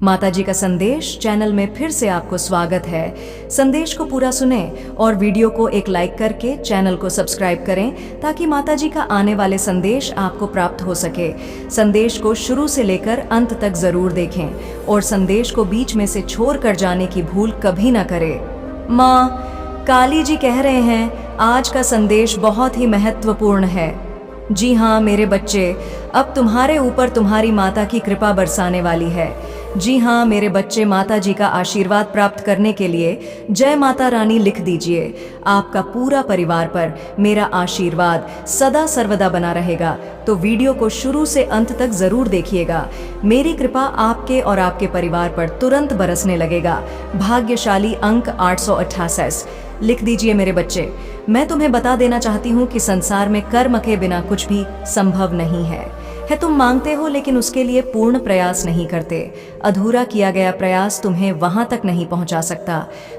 माताजी का संदेश चैनल में फिर से आपको स्वागत है। संदेश को पूरा सुने और वीडियो को एक लाइक करके चैनल को सब्सक्राइब करें ताकि माताजी का आने वाले संदेश आपको प्राप्त हो सके। संदेश को शुरू से लेकर अंत तक जरूर देखें और संदेश को बीच में से छोड़ कर जाने की भूल कभी ना करें। माँ, काली जी कह रहे हैं आज का संदेश बहुत ही महत्वपूर्ण है। जी हाँ मेरे बच्चे, अब तुम्हारे ऊपर तुम्हारी माता की कृपा बरसाने वाली है। जी हाँ मेरे बच्चे, माता जी का आशीर्वाद प्राप्त करने के लिए जय माता रानी लिख दीजिए। आपका पूरा परिवार पर मेरा आशीर्वाद सदा सर्वदा बना रहेगा। तो वीडियो को शुरू से अंत तक जरूर देखिएगा। मेरी कृपा आपके और आपके परिवार पर तुरंत बरसने लगेगा। भाग्यशाली अंक 888 लिख दीजिए मेरे बच्चे। मैं तुम्हें बता देना चाहती हूँ कि संसार में कर्म के बिना कुछ भी संभव नहीं है। तुम मांगते हो लेकिन उसके लिए पूर्ण प्रयास नहीं करते। अधूरा किया गया प्रयास तुम्हें वहां तक नहीं पहुंचा सकता।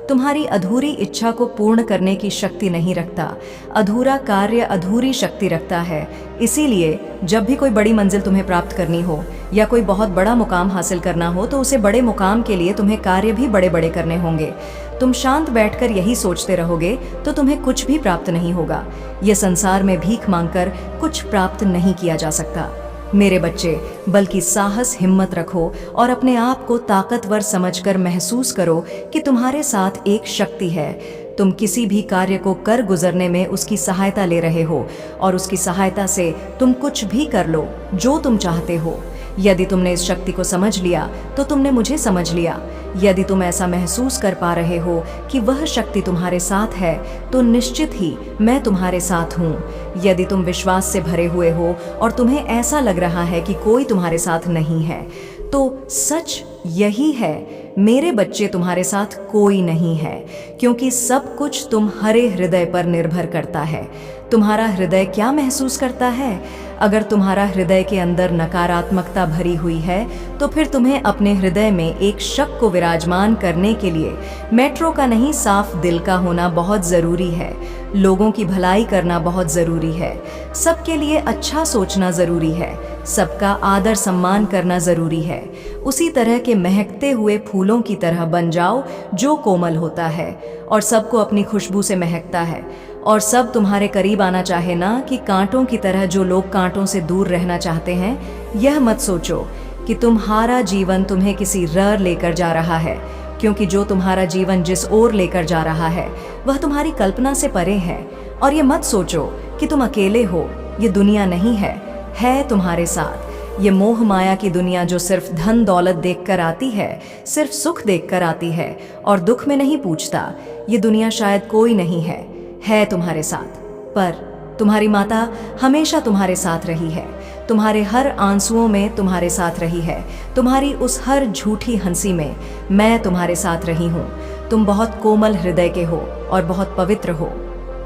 तुम्हारी अधूरी इच्छा को पूर्ण करने की शक्ति नहीं रखता। अधूरा कार्य अधूरी शक्ति रखता है। इसीलिए जब भी कोई बड़ी मंजिल तुम्हें प्राप्त करनी हो या कोई बहुत बड़ा मुकाम हासिल करना हो तो उसे बड़े मुकाम के लिए तुम्हें कार्य भी बड़े बड़े करने होंगे। तुम शांत बैठकर यही सोचते रहोगे तो तुम्हें कुछ भी प्राप्त नहीं होगा। यह संसार में भीख मांगकर कुछ प्राप्त नहीं किया जा सकता मेरे बच्चे, बल्कि साहस हिम्मत रखो और अपने आप को ताकतवर समझकर महसूस करो कि तुम्हारे साथ एक शक्ति है। तुम किसी भी कार्य को कर गुजरने में उसकी सहायता ले रहे हो और उसकी सहायता से तुम कुछ भी कर लो जो तुम चाहते हो। यदि तुमने इस शक्ति को समझ लिया तो तुमने मुझे समझ लिया। यदि तुम ऐसा महसूस कर पा रहे हो कि वह शक्ति तुम्हारे साथ है तो निश्चित ही मैं तुम्हारे साथ हूँ। यदि तुम विश्वास से भरे हुए हो और तुम्हें ऐसा लग रहा है कि कोई तुम्हारे साथ नहीं है तो सच यही है मेरे बच्चे, तुम्हारे साथ कोई नहीं है, क्योंकि सब कुछ तुम्हारे हृदय पर निर्भर करता है। तुम्हारा हृदय क्या महसूस करता है? अगर तुम्हारा हृदय के अंदर नकारात्मकता भरी हुई है तो फिर तुम्हें अपने हृदय में एक शक को विराजमान करने के लिए मेट्रो का नहीं, साफ दिल का होना बहुत जरूरी है। लोगों की भलाई करना बहुत जरूरी है। सबके लिए अच्छा सोचना जरूरी है। सबका आदर सम्मान करना जरूरी है। उसी तरह के महकते हुए फूलों की तरह बन जाओ जो कोमल होता है और सबको अपनी खुशबू से महकता है। और सब तुम्हारे करीब आना चाहे ना कि कांटों की तरह जो लोग कांटों से दूर रहना चाहते हैं। यह मत सोचो कि तुम्हारा जीवन तुम्हें किसी रर लेकर जा रहा है, क्योंकि जो तुम्हारा जीवन जिस ओर लेकर जा रहा है वह तुम्हारी कल्पना से परे है। और ये मत सोचो कि तुम अकेले हो। ये दुनिया नहीं है तुम्हारे साथ। ये मोह माया की दुनिया जो सिर्फ धन दौलत देखकर आती है, सिर्फ सुख देखकर आती है और दुख में नहीं पूछता। ये दुनिया शायद कोई नहीं है तुम्हारे साथ। पर तुम्हारी माता हमेशा तुम्हारे साथ रही है। तुम्हारे हर आंसुओं में तुम्हारे साथ रही है। तुम्हारी उस हर झूठी हंसी में मैं तुम्हारे साथ रही हूँ। तुम बहुत कोमल हृदय के हो और बहुत पवित्र हो।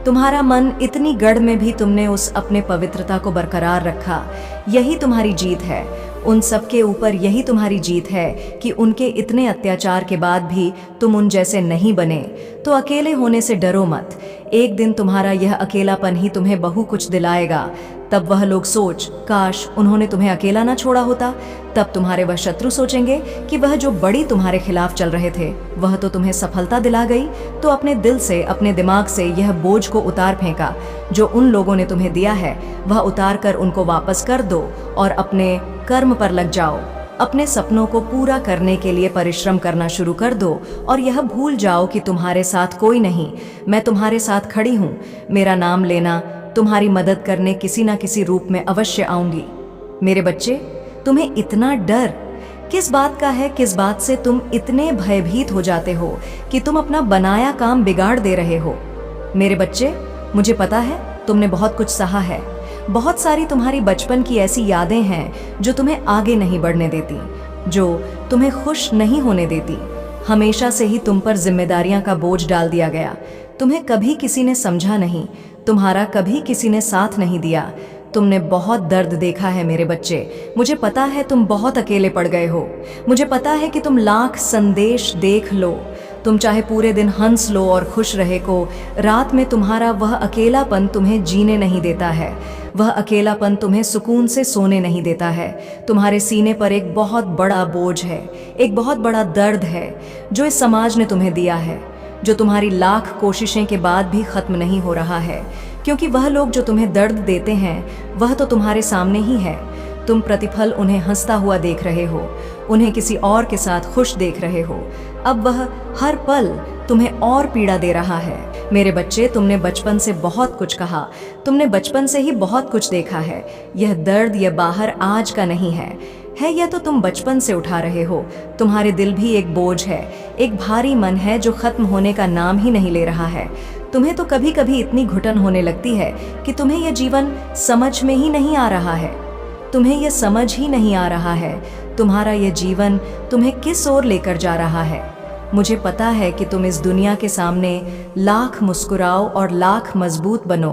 तुम्हारा मन इतनी गढ़ में भी तुमने उस अपने पवित्रता को बरकरार रखा। यही तुम्हारी जीत है। उन सबके ऊपर यही तुम्हारी जीत है कि उनके इतने अत्याचार के बाद भी तुम उन जैसे नहीं बने। तो अकेले होने से डरो मत। एक दिन तुम्हारा यह अकेलापन ही तुम्हें बहु कुछ दिलाएगा। तब वह लोग सोच काश उन्होंने तुम्हें अकेला ना छोड़ा होता। तब तुम्हारे वह शत्रु सोचेंगे कि वह जो बड़ी तुम्हारे खिलाफ चल रहे थे वह तो तुम्हें सफलता दिला गई। तो अपने दिल से, अपने दिमाग से यह बोझ को उतार फेंका जो उन लोगों ने तुम्हें दिया है, वह उतार कर उनको वापस कर दो और अपने कर्म पर लग जाओ। अपने सपनों को पूरा करने के लिए परिश्रम करना शुरू कर दो और यह भूल जाओ कि तुम्हारे साथ कोई नहीं। मैं तुम्हारे साथ खड़ी हूँ। मेरा नाम लेना, तुम्हारी मदद करने किसी ना किसी रूप में अवश्य आऊंगी। मेरे बच्चे, तुम्हें इतना डर किस बात का है? किस बात से तुम इतने भयभीत हो जाते हो कि तुम अपना बनाया काम बिगाड़ दे रहे हो? मेरे बच्चे, मुझे पता है तुमने बहुत कुछ सहा है। बहुत सारी तुम्हारी बचपन की ऐसी यादें हैं जो तुम्हें आगे नहीं बढ़ने देती, जो तुम्हें खुश नहीं होने देती। हमेशा से ही तुम पर जिम्मेदारियां का बोझ डाल दिया गया। तुम्हें कभी किसी ने समझा नहीं। तुम्हारा कभी किसी ने साथ नहीं दिया। तुमने बहुत दर्द देखा है मेरे बच्चे। मुझे पता है तुम बहुत अकेले पड़ गए हो। मुझे पता है कि तुम लाख संदेश देख लो, तुम चाहे पूरे दिन हंस लो और खुश रहे को, रात में तुम्हारा वह अकेलापन तुम्हें जीने नहीं देता है। वह अकेलापन तुम्हें सुकून से सोने नहीं देता है। तुम्हारे सीने पर एक बहुत बड़ा बोझ है, एक बहुत बड़ा दर्द है जो इस समाज ने तुम्हें दिया है, जो तुम्हारी लाख कोशिशें के बाद भी खत्म नहीं हो रहा है। क्योंकि वह लोग जो तुम्हें दर्द देते हैं वह तो तुम्हारे सामने ही है। तुम प्रतिपल उन्हें हंसता हुआ देख रहे हो, उन्हें किसी और के साथ खुश देख रहे हो। अब वह हर पल तुम्हें और पीड़ा दे रहा है। मेरे बच्चे, तुमने बचपन से बहुत कुछ कहा, तुमने बचपन से ही बहुत कुछ देखा है। यह दर्द यह बाहर आज का नहीं है, यह तो तुम बचपन से उठा रहे हो। तुम्हारे दिल भी एक बोझ है, एक भारी मन है जो खत्म होने का नाम ही नहीं ले रहा है। तुम्हें तो कभी कभी इतनी घुटन होने लगती है कि तुम्हें यह जीवन समझ में ही नहीं आ रहा है। तुम्हें यह समझ ही नहीं आ रहा है तुम्हारा यह जीवन तुम्हें किस ओर लेकर जा रहा है। मुझे पता है कि तुम इस दुनिया के सामने लाख मुस्कुराओ और लाख मजबूत बनो,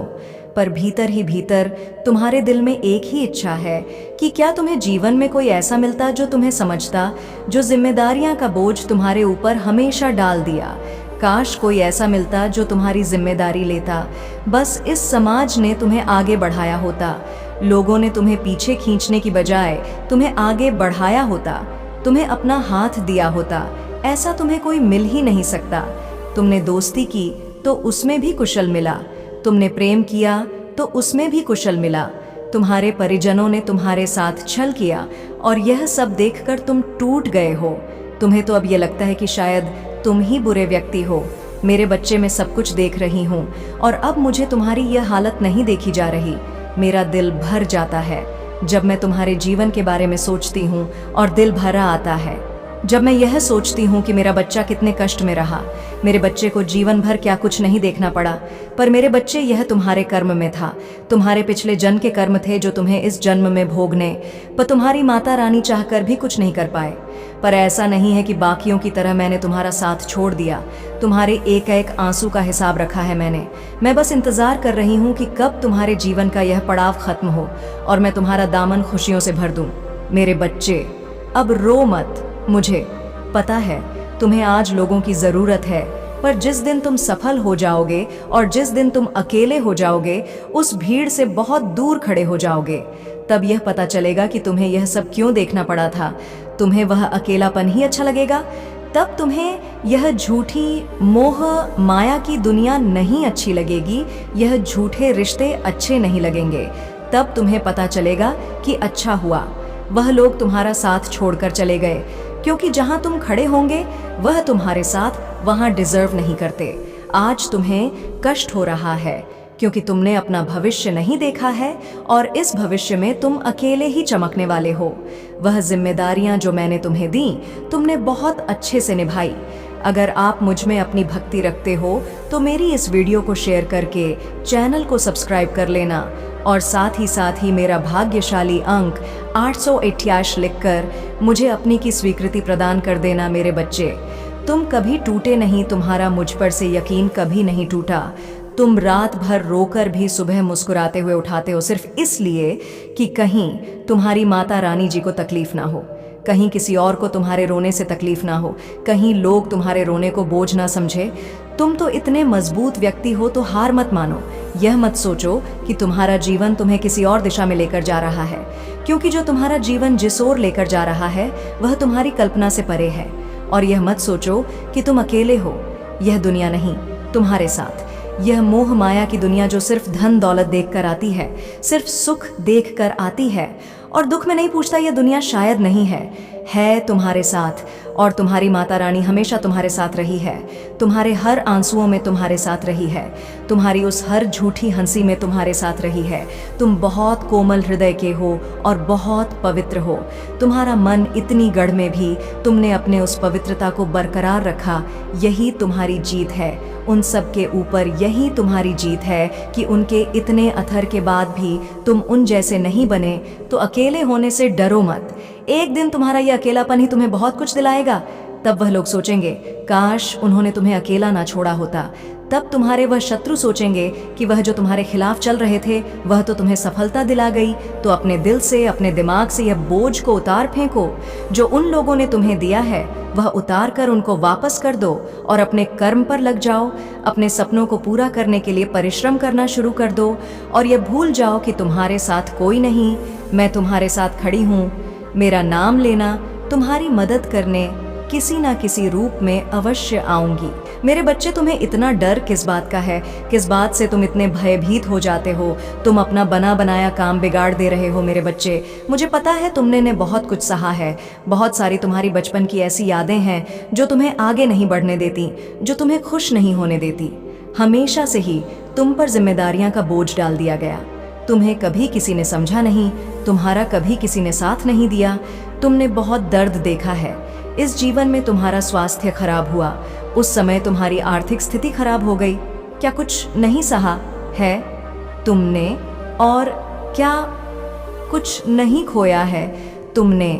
पर भीतर ही भीतर तुम्हारे दिल में एक ही इच्छा है कि क्या तुम्हें जीवन में कोई ऐसा मिलता जो तुम्हें समझता, जो जिम्मेदारियां का बोझ तुम्हारे ऊपर हमेशा डाल दिया। काश कोई ऐसा मिलता जो तुम्हारी जिम्मेदारी लेता। बस इस समाज ने तुम्हें आगे बढ़ाया होता, लोगों ने तुम्हें पीछे खींचने की बजाय तुम्हें आगे बढ़ाया होता, तुम्हें अपना हाथ दिया होता। ऐसा तुम्हें कोई मिल ही नहीं सकता। तुमने दोस्ती की तो उसमें भी कुशल मिला, तुमने प्रेम किया तो उसमें भी कुशल मिला। तुम्हारे परिजनों ने तुम्हारे साथ छल किया और यह सब देखकर तुम टूट गए हो। तुम्हें तो अब ये लगता है कि शायद तुम ही बुरे व्यक्ति हो। मेरे बच्चे, मैं सब कुछ देख रही हूँ और अब मुझे तुम्हारी यह हालत नहीं देखी जा रही। मेरा दिल भर जाता है जब मैं तुम्हारे जीवन के बारे में सोचती हूँ और दिल भरा आता है जब मैं यह सोचती हूँ कि मेरा बच्चा कितने कष्ट में रहा। मेरे बच्चे को जीवन भर क्या कुछ नहीं देखना पड़ा, पर मेरे बच्चे यह तुम्हारे कर्म में था। तुम्हारे पिछले जन्म के कर्म थे जो तुम्हें इस जन्म में भोगने, पर तुम्हारी माता रानी चाहकर भी कुछ नहीं कर पाए। पर ऐसा नहीं है कि बाकियों की तरह मैंने तुम्हारा साथ छोड़ दिया। तुम्हारे एक एक आंसू का हिसाब रखा है मैंने। मैं बस इंतजार कर रही हूँ कि कब तुम्हारे जीवन का यह पड़ाव खत्म हो और मैं तुम्हारा दामन खुशियों से भर दूँ। मेरे बच्चे, अब रो मत। मुझे पता है तुम्हें आज लोगों की जरूरत है, पर जिस दिन तुम सफल हो जाओगे और जिस दिन तुम अकेले हो जाओगे, उस भीड़ से बहुत दूर खड़े हो जाओगे, तब यह पता चलेगा कि तुम्हें यह सब क्यों देखना पड़ा था। तुम्हें वह अकेलापन ही अच्छा लगेगा। तब तुम्हें यह झूठी मोह माया की दुनिया नहीं अच्छी लगेगी, यह झूठे रिश्ते अच्छे नहीं लगेंगे। तब तुम्हें पता चलेगा कि अच्छा हुआ वह लोग तुम्हारा साथ छोड़कर चले गए, क्योंकि जहां तुम खड़े होंगे वह तुम्हारे साथ वहां डिजर्व नहीं करते। आज तुम्हें कष्ट हो रहा है क्योंकि तुमने अपना भविष्य नहीं देखा है और इस भविष्य में तुम अकेले ही चमकने वाले हो। वह जिम्मेदारियां जो मैंने तुम्हें दी तुमने बहुत अच्छे से निभाई। अगर आप मुझ में अपनी भक्ति रखते हो तो मेरी इस वीडियो को शेयर करके चैनल को सब्सक्राइब कर लेना और साथ ही मेरा भाग्यशाली अंक 888 लिखकर मुझे अपनी की स्वीकृति प्रदान कर देना। मेरे बच्चे, तुम कभी टूटे नहीं, तुम्हारा मुझ पर से यकीन कभी नहीं टूटा। तुम रात भर रोकर भी सुबह मुस्कुराते हुए उठाते हो, सिर्फ इसलिए कि कहीं तुम्हारी माता रानी जी को तकलीफ ना हो, कहीं किसी और को तुम्हारे रोने से तकलीफ ना हो, कहीं लोग तुम्हारे रोने को बोझ ना समझे। तुम तो इतने मजबूत व्यक्ति हो तो हार मत मानो। यह मत सोचो कि तुम्हारा जीवन तुम्हें किसी और दिशा में लेकर जा रहा है, क्योंकि जो तुम्हारा जीवन जिस ओर लेकर जा रहा है वह तुम्हारी कल्पना से परे है। और यह मत सोचो कि तुम अकेले हो, यह दुनिया नहीं तुम्हारे साथ। यह मोह माया की दुनिया जो सिर्फ धन दौलत देखकर आती है, सिर्फ सुख देखकर आती है और दुख में नहीं पूछता, यह दुनिया शायद नहीं है तुम्हारे साथ। और तुम्हारी माता रानी हमेशा तुम्हारे साथ रही है, तुम्हारे हर आंसुओं में तुम्हारे साथ रही है, तुम्हारी उस हर झूठी हंसी में तुम्हारे साथ रही है। तुम बहुत कोमल हृदय के हो और बहुत पवित्र हो। तुम्हारा मन इतनी गढ़ में भी तुमने अपने उस पवित्रता को बरकरार रखा। यही तुम्हारी जीत है, उन सब के ऊपर यही तुम्हारी जीत है कि उनके इतने अथर के बाद भी तुम उन जैसे नहीं बने। तो अकेले होने से डरो मत। एक दिन तुम्हारा यह अकेलापन ही तुम्हें बहुत कुछ दिलाएगा। तब वह लोग सोचेंगे काश उन्होंने तुम्हें अकेला ना छोड़ा होता। तब तुम्हारे वह शत्रु सोचेंगे कि वह जो तुम्हारे खिलाफ चल रहे थे वह तो तुम्हें सफलता दिला गई। तो अपने दिल से, अपने दिमाग से यह बोझ को उतार फेंको जो उन लोगों ने तुम्हें दिया है, वह उतार कर उनको वापस कर दो और अपने कर्म पर लग जाओ। अपने सपनों को पूरा करने के लिए परिश्रम करना शुरू कर दो और यह भूल जाओ कि तुम्हारे साथ कोई नहीं, मैं तुम्हारे साथ खड़ी हूँ। मेरा नाम लेना, तुम्हारी मदद करने किसी ना किसी रूप में अवश्य आऊंगी। मेरे बच्चे, तुम्हें इतना डर किस बात का है? किस बात से तुम इतने भयभीत हो जाते हो? तुम अपना बना बनाया काम बिगाड़ दे रहे हो मेरे बच्चे। मुझे पता है तुमने ने बहुत कुछ सहा है। बहुत सारी तुम्हारी बचपन की ऐसी यादें हैं जो तुम्हें आगे नहीं बढ़ने देती, जो तुम्हें खुश नहीं होने देती। हमेशा से ही तुम पर जिम्मेदारियां का बोझ डाल दिया गया। तुम्हें कभी किसी ने समझा नहीं, तुम्हारा कभी किसी ने साथ नहीं दिया। तुमने बहुत दर्द देखा है। इस जीवन में तुम्हारा स्वास्थ्य खराब हुआ, उस समय तुम्हारी आर्थिक स्थिति खराब हो गई। क्या कुछ नहीं सहा है तुमने? और क्या कुछ नहीं खोया है तुमने?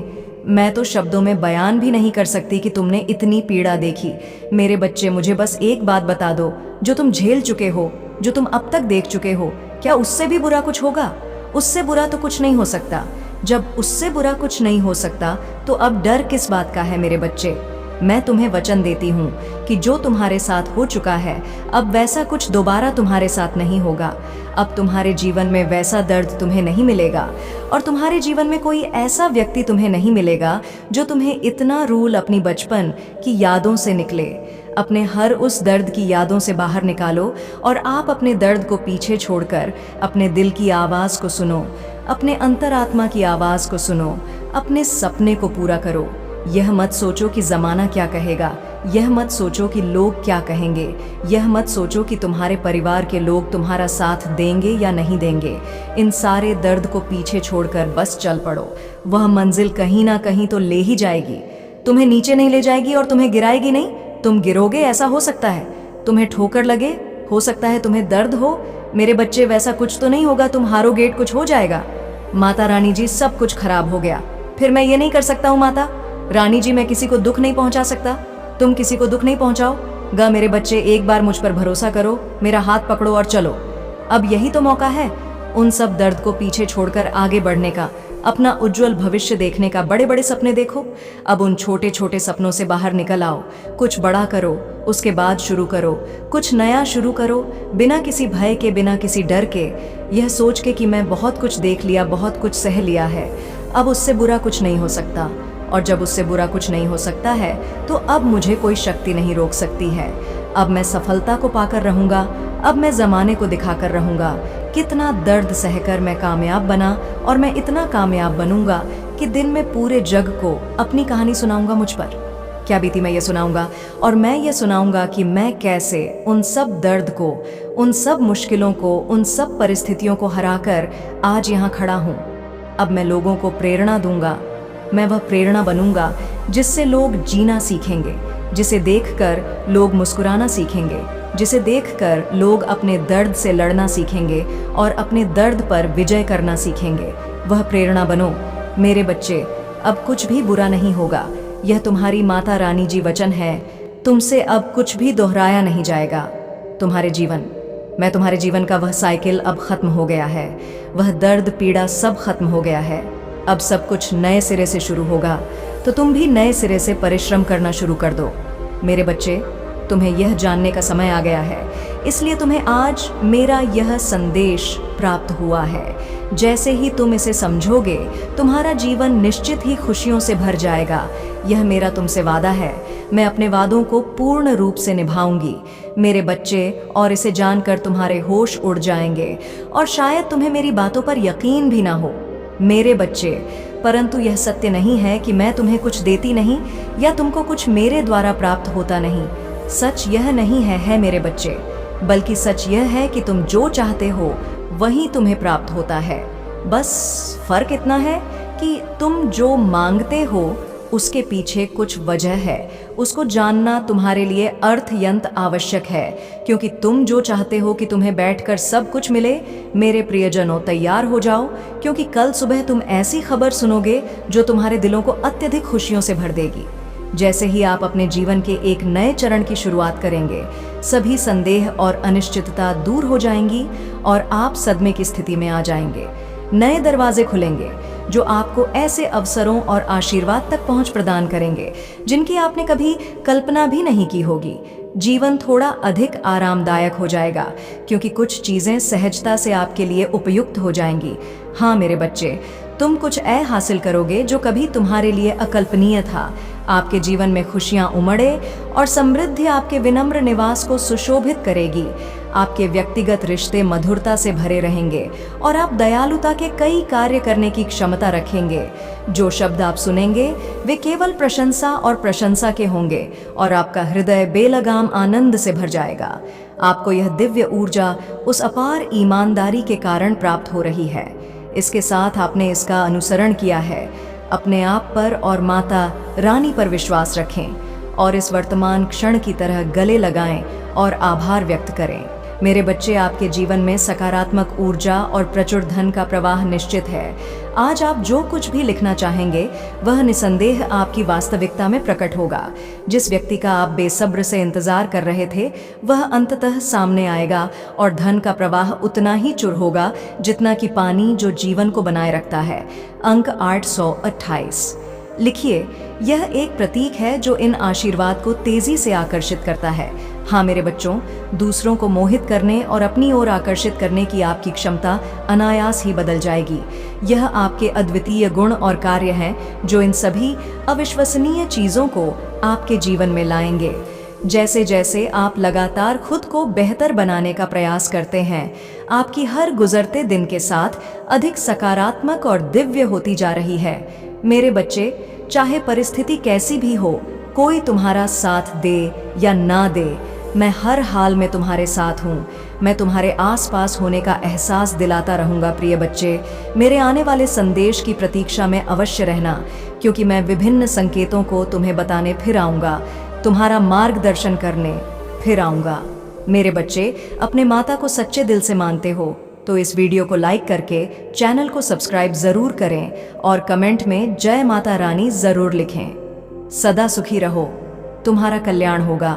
मैं तो शब्दों में बयान भी नहीं कर सकती कि तुमने इतनी पीड़ा देखी। मेरे बच्चे, मुझे बस एक बात बता दो, जो तुम झेल चुके हो, जो तुम अब तक देख चुके हो, क्या उससे भी बुरा कुछ होगा? उससे बुरा तो कुछ नहीं हो सकता। जब उससे बुरा कुछ नहीं हो सकता तो अब डर किस बात का है मेरे बच्चे? मैं तुम्हें वचन देती हूँ कि जो तुम्हारे साथ हो चुका है, अब वैसा कुछ दोबारा तुम्हारे साथ नहीं होगा। अब तुम्हारे जीवन में वैसा दर्द तुम्हें नहीं मिलेगा और तुम्हारे जीवन में कोई ऐसा व्यक्ति तुम्हें नहीं मिलेगा जो तुम्हें इतना रूल अपनी बचपन की यादों से निकले। अपने हर उस दर्द की यादों से बाहर निकालो और आप अपने दर्द को पीछे छोड़कर अपने दिल की आवाज़ को सुनो, अपने अंतरात्मा की आवाज़ को सुनो, अपने सपने को पूरा करो। यह मत सोचो कि ज़माना क्या कहेगा, यह मत सोचो कि लोग क्या कहेंगे, यह मत सोचो कि तुम्हारे परिवार के लोग तुम्हारा साथ देंगे या नहीं देंगे। इन सारे दर्द को पीछे छोड़कर बस चल पड़ो। वह मंजिल कहीं ना कहीं तो ले ही जाएगी। तुम्हें नीचे नहीं ले जाएगी और तुम्हें गिराएगी नहीं। तुम गिरोगे, ऐसा हो सकता है। तुम्हें ठोकर लगे, हो सकता है तुम्हें दर्द हो। मेरे बच्चे, वैसा कुछ तो नहीं होगा तुम हारोगे, कुछ हो जाएगा। माता रानी जी, सब कुछ खराब हो गया। फिर मैं ये नहीं कर सकता हूँ माता रानी जी, मैं किसी को दुख नहीं पहुंचा सकता। तुम किसी को दुख नहीं पहुंचाओ। मेरे बच्चे, एक बार मुझ पर भरोसा करो, मेरा हाथ पकड़ो और चलो। अब यही तो मौका है उन सब दर्द को पीछे छोड़कर आगे बढ़ने का, अपना उज्जवल भविष्य देखने का। बड़े बड़े सपने देखो। अब उन छोटे छोटे सपनों से बाहर निकल आओ। कुछ बड़ा करो, उसके बाद शुरू करो। कुछ नया शुरू करो, बिना किसी भय के, बिना किसी डर के, यह सोच के कि मैं बहुत कुछ देख लिया, बहुत कुछ सह लिया है, अब उससे बुरा कुछ नहीं हो सकता। और जब उससे बुरा कुछ नहीं हो सकता है तो अब मुझे कोई शक्ति नहीं रोक सकती है। अब मैं सफलता को पाकर रहूंगा। अब मैं ज़माने को दिखाकर रहूंगा कितना दर्द सहकर मैं कामयाब बना, और मैं इतना कामयाब बनूंगा कि दिन में पूरे जग को अपनी कहानी सुनाऊंगा। मुझ पर क्या बीती मैं ये सुनाऊंगा, और मैं ये सुनाऊंगा कि मैं कैसे उन सब दर्द को, उन सब मुश्किलों को, उन सब परिस्थितियों को हराकर आज यहाँ खड़ा हूँ। अब मैं लोगों को प्रेरणा दूंगा। मैं वह प्रेरणा बनूंगा जिससे लोग जीना सीखेंगे, जिसे देखकर लोग मुस्कुराना सीखेंगे, जिसे देखकर लोग अपने दर्द से लड़ना सीखेंगे और अपने दर्द पर विजय करना सीखेंगे। वह प्रेरणा बनो मेरे बच्चे। अब कुछ भी बुरा नहीं होगा। यह तुम्हारी माता रानी जी वचन है। तुमसे अब कुछ भी दोहराया नहीं जाएगा। तुम्हारे जीवन का वह साइकिल अब खत्म हो गया है। वह दर्द पीड़ा सब खत्म हो गया है। अब सब कुछ नए सिरे से शुरू होगा। तो तुम भी नए सिरे से परिश्रम करना शुरू कर दो। मेरे बच्चे, तुम्हें यह जानने का समय आ गया है, इसलिए तुम्हें आज मेरा यह संदेश प्राप्त हुआ है। जैसे ही तुम इसे समझोगे, तुम्हारा जीवन निश्चित ही खुशियों से भर जाएगा। यह मेरा तुमसे वादा है। मैं अपने वादों को पूर्ण रूप से निभाऊंगी मेरे बच्चे, और इसे जानकर तुम्हारे होश उड़ जाएंगे और शायद तुम्हें मेरी बातों पर यकीन भी ना हो मेरे बच्चे। परंतु यह सत्य नहीं है कि मैं तुम्हें कुछ देती नहीं या तुमको कुछ मेरे द्वारा प्राप्त होता नहीं। सच यह नहीं है मेरे बच्चे, बल्कि सच यह है कि तुम जो चाहते हो वही तुम्हें प्राप्त होता है। बस फर्क इतना है कि तुम जो मांगते हो उसके पीछे कुछ वजह है। उसको जानना तुम्हारे लिए अर्थयंत आवश्यक है, क्योंकि तुम जो चाहते हो कि तुम्हें बैठकर सब कुछ मिले, मेरे प्रियजनों तैयार हो जाओ, क्योंकि कल सुबह तुम ऐसी खबर सुनोगे जो तुम्हारे दिलों को अत्यधिक खुशियों से भर देगी। जैसे ही आप अपने जीवन के एक नए चरण की शुरुआत करेंगे, सभी संदेह और अनिश्चितता दूर हो जाएंगी और आप सदमे की स्थिति में आ जाएंगे। नए दरवाजे खुलेंगे जो आपको ऐसे अवसरों और आशीर्वाद तक पहुंच प्रदान करेंगे जिनकी आपने कभी कल्पना भी नहीं की होगी। जीवन थोड़ा अधिक आरामदायक हो जाएगा क्योंकि कुछ चीजें सहजता से आपके लिए उपयुक्त हो जाएंगी। हाँ मेरे बच्चे, तुम कुछ हासिल करोगे जो कभी तुम्हारे लिए अकल्पनीय था। आपके जीवन में खुशियां उमड़े और समृद्धि आपके विनम्र निवास को सुशोभित करेगी। आपके व्यक्तिगत रिश्ते मधुरता से भरे रहेंगे और आप दयालुता के कई कार्य करने की क्षमता रखेंगे। जो शब्द आप सुनेंगे वे केवल प्रशंसा और प्रशंसा के होंगे और आपका हृदय बेलगाम आनंद से भर जाएगा। आपको यह दिव्य ऊर्जा उस अपार ईमानदारी के कारण प्राप्त हो रही है। इसके साथ आपने इसका अनुसरण किया है। अपने आप पर और माता रानी पर विश्वास रखें और इस वर्तमान क्षण की तरह गले लगाएं और आभार व्यक्त करें। मेरे बच्चे, आपके जीवन में सकारात्मक ऊर्जा और प्रचुर धन का प्रवाह निश्चित है। आज आप जो कुछ भी लिखना चाहेंगे वह निसंदेह आपकी वास्तविकता में प्रकट होगा। जिस व्यक्ति का आप बेसब्र से इंतजार कर रहे थे वह अंततः सामने आएगा और धन का प्रवाह उतना ही चुर होगा जितना कि पानी जो जीवन को बनाए रखता है। अंक 828। लिखिए, यह एक प्रतीक है जो इन आशीर्वाद को तेजी से आकर्षित करता है। हाँ मेरे बच्चों, दूसरों को मोहित करने और अपनी ओर आकर्षित करने की आपकी क्षमता अनायास ही बदल जाएगी। यह आपके अद्वितीय गुण और कार्य हैं जो इन सभी अविश्वसनीय चीजों को आपके जीवन में लाएंगे। जैसे जैसे आप लगातार खुद को बेहतर बनाने का प्रयास करते हैं, आपकी हर गुजरते दिन के साथ अधिक सकारात्मक और दिव्य होती जा रही है। मेरे बच्चे, चाहे परिस्थिति कैसी भी हो, कोई तुम्हारा साथ दे या ना दे, मैं हर हाल में तुम्हारे साथ हूँ। मैं तुम्हारे आसपास होने का एहसास दिलाता रहूँगा। प्रिय बच्चे, मेरे आने वाले संदेश की प्रतीक्षा में अवश्य रहना, क्योंकि मैं विभिन्न संकेतों को तुम्हें बताने फिर आऊँगा, तुम्हारा मार्गदर्शन करने फिर आऊँगा। मेरे बच्चे, अपने माता को सच्चे दिल से मानते हो तो इस वीडियो को लाइक करके चैनल को सब्सक्राइब जरूर करें और कमेंट में जय माता रानी जरूर लिखें। सदा सुखी रहो, तुम्हारा कल्याण होगा।